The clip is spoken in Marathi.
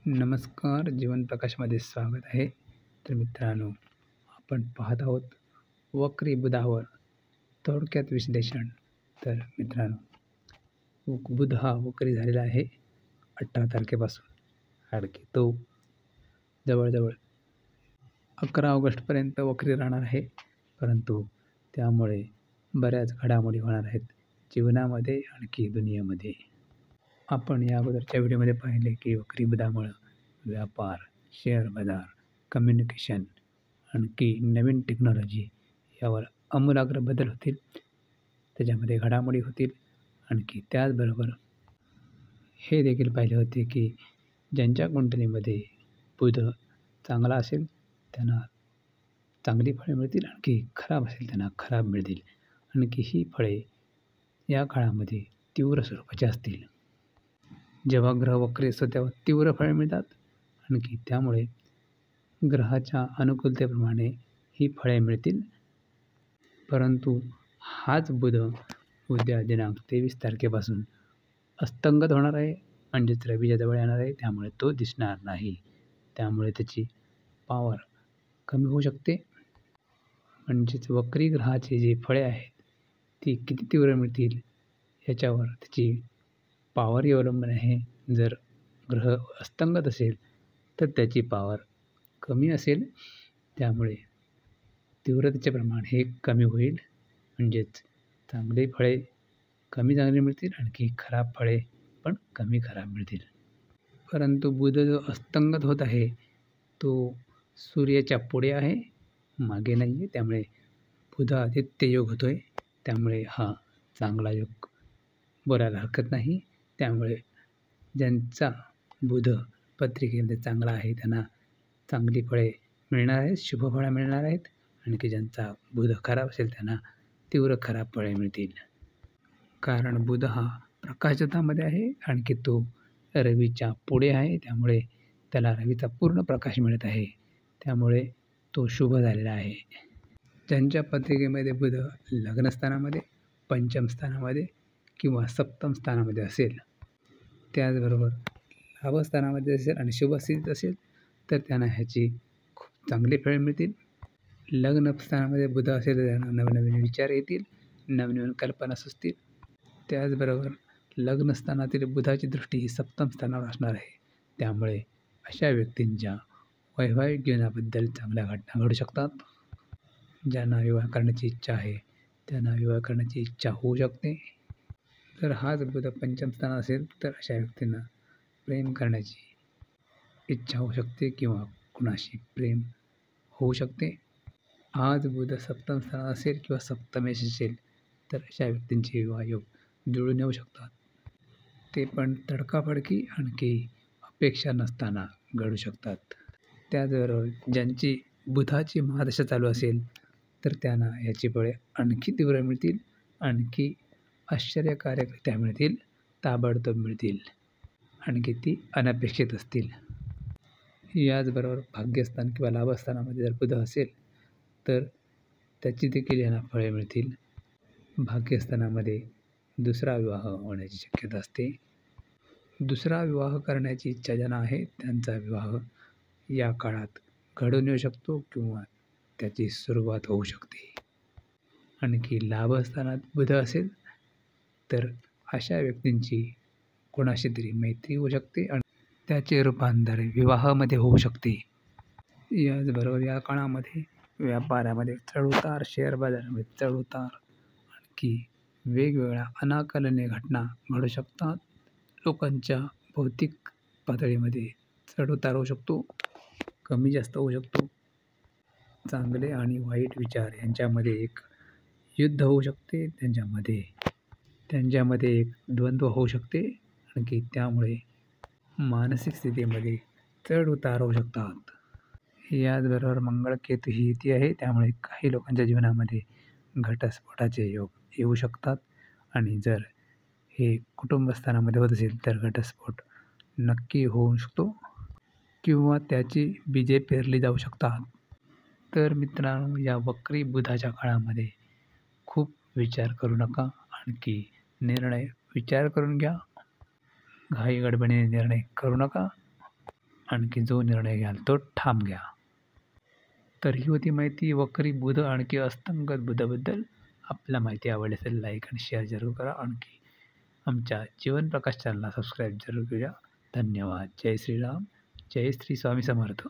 नमस्कार, जीवन प्रकाशमध्ये स्वागत आहे. तर मित्रांनो, आपण पाहत आहोत वक्री बुधावर थोडक्यात विश्लेषण. तर मित्रांनो, बुध हा वक्री झालेला आहे 18 तारखेपासून. आणखी तो जवळजवळ 11 ऑगस्टपर्यंत वक्री राहणार आहे. परंतु त्यामुळे बऱ्याच घडामोडी होणार आहेत जीवनामध्ये आणखी दुनियेमध्ये. आपण या अगोदरच्या व्हिडिओमध्ये पाहिले की वक्री बुधामुळं व्यापार, शेअर बाजार, कम्युनिकेशन आणखी नवीन टेक्नॉलॉजी यावर आमूलाग्र बदल होतील. त्याच्यामध्ये घडामोडी होतील. आणखी त्याचबरोबर हे देखील पाहिले होते की ज्यांच्या कुंडलीमध्ये बुध चांगला असेल त्यांना चांगली फळे मिळतील, आणखी खराब असेल त्यांना खराब मिळतील. आणखी ही फळे या काळामध्ये तीव्र स्वरूपाची असतील. जेव्हा ग्रह वक्री असतो तेव्हा तीव्र फळे मिळतात. आणखी त्यामुळे ग्रहाच्या अनुकूलतेप्रमाणे ही फळे मिळतील. परंतु हाच बुध उद्या दिनांक 23 तारखेपासून अस्तंगत होणार आहे, म्हणजेच रवीच्या जवळ येणार आहे. त्यामुळे तो दिसणार नाही. त्यामुळे त्याची पॉवर कमी होऊ शकते. म्हणजेच वक्री ग्रहाचे जे फळे आहेत ती किती तीव्र मिळतील याच्यावर त्याची पॉवरही अवलंबून आहे. जर ग्रह अस्तंगत असेल तर त्याची पॉवर कमी असेल. त्यामुळे तीव्रतेचे प्रमाण हे कमी होईल. म्हणजेच चांगले फळे कमी चांगले मिळतील, आणखी खराब फळे पण कमी खराब मिळतील. परंतु बुध जो अस्तंगत होत आहे तो सूर्याच्या पुढे आहे, मागे नाही आहे. त्यामुळे बुध आदित्य योग होतो आहे. त्यामुळे हा चांगला योग बोलायला हरकत नाही. त्यामुळे ज्यांचा बुध पत्रिकेमध्ये चांगला आहे त्यांना चांगली फळे मिळणार आहेत, शुभ फळे मिळणार आहेत. आणखी ज्यांचा बुध खराब असेल त्यांना तीव्र खराब फळे मिळतील. कारण बुध हा प्रकाशतामध्ये आहे, आणखी तो रवीच्या पुढे आहे. त्यामुळे त्याला रवीचा पूर्ण प्रकाश मिळत आहे. त्यामुळे तो शुभ झालेला आहे. ज्यांच्या पत्रिकेमध्ये बुध लग्नस्थानामध्ये, पंचम स्थानामध्ये किंवा सप्तम स्थानामध्ये असेल, त्याचबरोबर लाभस्थानामध्ये असेल आणि शुभ स्थितीत असेल तर त्यांना ह्याची खूप चांगली फळे मिळतील. लग्न स्थानामध्ये बुध असेल तर त्यांना नवनवीन विचार येतील, नवनवीन कल्पना सुचतील. त्याचबरोबर लग्नस्थानातील बुधाची दृष्टी ही सप्तम स्थानावर असणार आहे. त्यामुळे अशा व्यक्तींच्या वैवाहिक जीवनाबद्दल चांगल्या घटना घडू शकतात. ज्यांना विवाह करण्याची इच्छा आहे त्यांना विवाह करण्याची इच्छा होऊ शकते. जर हाच बुध पंचम स्थानात असेल तर अशा व्यक्तींना प्रेम करण्याची इच्छा होऊ शकते किंवा कुणाशी प्रेम होऊ शकते. आज बुध सप्तम स्थानात असेल किंवा सप्तमेश असेल तर अशा व्यक्तींचे विवाह योग जुळून येऊ शकतात. ते पण तडकाफडकी आणखी अपेक्षा नसताना घडू शकतात. त्याचबरोबर ज्यांची बुधाची महादशा चालू असेल तर त्यांना याची फळे आणखी तीव्र मिळतील, आणखी आश्चर्यकारकरित्या मिळतील, ताबडतोब मिळतील, आणखी ती अनपेक्षित असतील. याचबरोबर भाग्यस्थान किंवा लाभस्थानामध्ये जर बुध असेल तर त्याची देखील यांना फळे मिळतील. भाग्यस्थानामध्ये दुसरा विवाह होण्याची शक्यता असते. दुसरा विवाह करण्याची इच्छा ज्यांना आहे त्यांचा विवाह या काळात घडून येऊ शकतो किंवा त्याची सुरुवात होऊ शकते. आणखी लाभस्थानात बुध असेल तर अशा व्यक्तींची कोणाशी तरी मैत्री होऊ शकते आणि त्याचे रूपांतर विवाहामध्ये होऊ शकते. याचबरोबर या काळामध्ये व्यापारामध्ये चढउतार, शेअर बाजारामध्ये चढउतार, आणखी वेगवेगळ्या अनाकलनीय घटना घडू शकतात. लोकांच्या भौतिक पातळीमध्ये चढउतार होऊ शकतो, कमी जास्त होऊ शकतो. चांगले आणि वाईट विचार यांच्यामध्ये एक युद्ध होऊ शकते. त्यांच्यामध्ये एक द्वंद्व होऊ शकते. आणखी त्यामुळे मानसिक स्थितीमध्ये चढ उतार होऊ शकतात. याचबरोबर मंगळ केतू ही युती आहे. त्यामुळे काही लोकांच्या जीवनामध्ये घटस्फोटाचे योग येऊ शकतात. आणि जर हे कुटुंबस्थानामध्ये होत असेल तर घटस्फोट नक्की होऊ शकतो किंवा त्याची बीजे पेरली जाऊ शकतात. तर मित्रांनो, या वक्री बुधाच्या काळामध्ये खूप विचार करू नका. आणखी निर्णय विचार करून घ्या. घाई गडबडीने निर्णय करू नका. आणखी जो निर्णय घ्याल तो ठाम घ्या. तर ही होती माहिती वक्री बुध आणखी अस्तंगत बुधाबद्दल. आपल्याला माहिती आवडली असेल लाईक आणि शेअर जरूर करा. आणखी आमच्या जीवनप्रकाश चॅनलला सबस्क्राईब जरूर करा. धन्यवाद. जय श्रीराम. जय श्री स्वामी समर्थ.